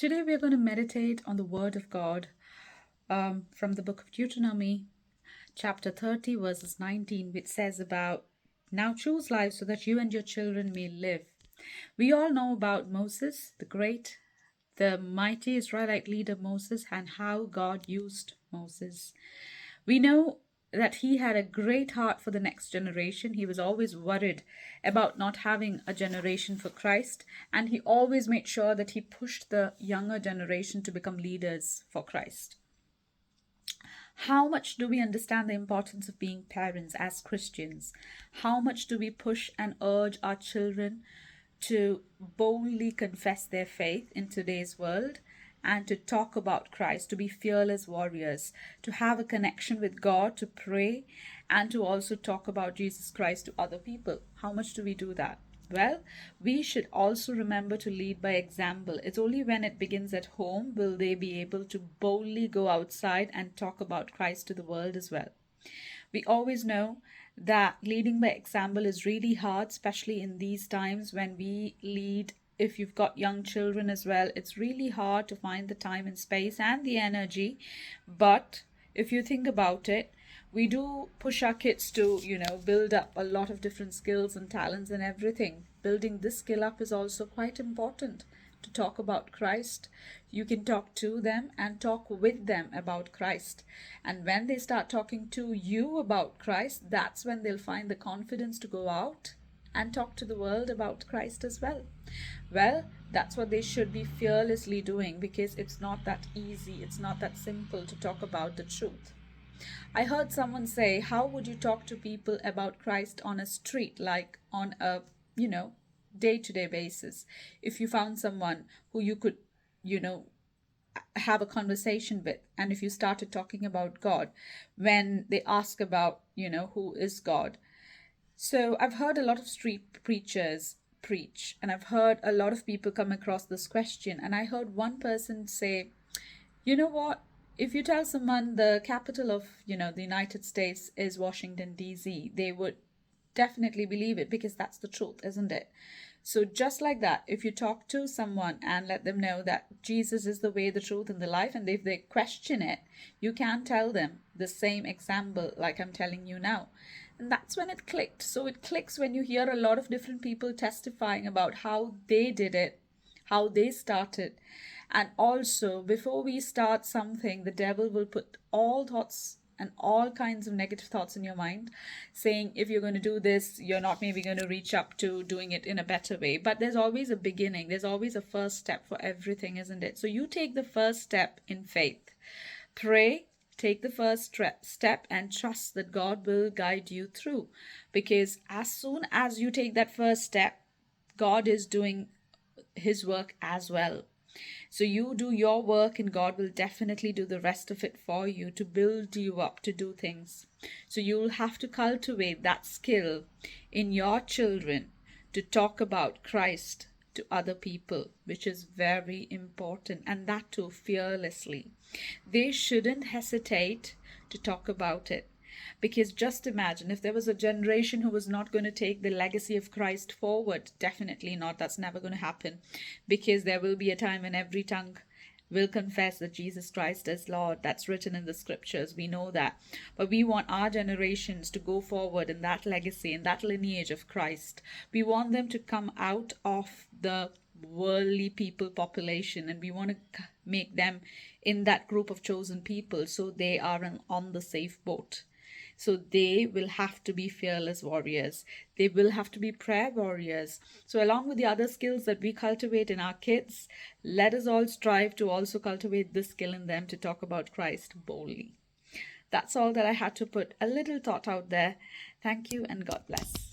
Today we are going to meditate on the Word of God from the book of Deutronomy, chapter 30, verses 19, which says about, "Now choose life so that you and your children may live." We all know about Moses, the mighty Israelite leader Moses, and how God used Moses. We know that he had a great heart for the next generation. He was always worried about not having a generation for Christ, and he always made sure that he pushed the younger generation to become leaders for Christ. How much do we understand the importance of being parents as Christians? How much do we push and urge our children to boldly confess their faith in today's world and to talk about Christ, to be fearless warriors, to have a connection with God, to pray, and to also talk about Jesus Christ to other people? How much do we do that? Well, we should also remember to lead by example. It's only when it begins at home will they be able to boldly go outside and talk about Christ to the world as well. We always know that leading by example is really hard, especially in these times when we lead. If you've got young children as well, it's really hard to find the time and space and the energy. But if you think about it, we do push our kids to, build up a lot of different skills and talents and everything. Building this skill up is also quite important. To talk about Christ, you can talk to them and talk with them about Christ. And when they start talking to you about Christ, that's when they'll find the confidence to go out and talk to the world about Christ as well. Well, that's what they should be fearlessly doing, because it's not that easy, it's not that simple to talk about the truth. I heard someone say, how would you talk to people about Christ on a street, like on a, day-to-day basis? If you found someone who you could, have a conversation with, and if you started talking about God, when they ask about, who is God? So I've heard a lot of street preachers preach, and I've heard a lot of people come across this question, and I heard one person say, you know what? If you tell someone the capital of, the United States is Washington, D.C., they would definitely believe it, because that's the truth, isn't it? So just like that, if you talk to someone and let them know that Jesus is the way, the truth, and the life, and if they question it, you can tell them the same example like I'm telling you now. And that's when it clicked. So it clicks when you hear a lot of different people testifying about how they did it, how they started. And also, before we start something, the devil will put all thoughts and all kinds of negative thoughts in your mind, saying if you're going to do this, you're not maybe going to reach up to doing it in a better way. But there's always a beginning. There's always a first step for everything, isn't it? So you take the first step in faith. Pray, take the first step, and trust that God will guide you through. Because as soon as you take that first step, God is doing his work as well. So you do your work, and God will definitely do the rest of it for you, to build you up to do things. So you'll have to cultivate that skill in your children to talk about Christ to other people, which is very important, and that too fearlessly. They shouldn't hesitate to talk about it. Because just imagine if there was a generation who was not going to take the legacy of Christ forward. Definitely not. That's never going to happen. Because there will be a time when every tongue will confess that Jesus Christ is Lord. That's written in the scriptures. We know that. But we want our generations to go forward in that legacy, in that lineage of Christ. We want them to come out of the worldly people population, and we want to make them in that group of chosen people, so they are on the safe boat. So they will have to be fearless warriors. They will have to be prayer warriors. So along with the other skills that we cultivate in our kids, let us all strive to also cultivate this skill in them to talk about Christ boldly. That's all that I had to put a little thought out there. Thank you, and God bless.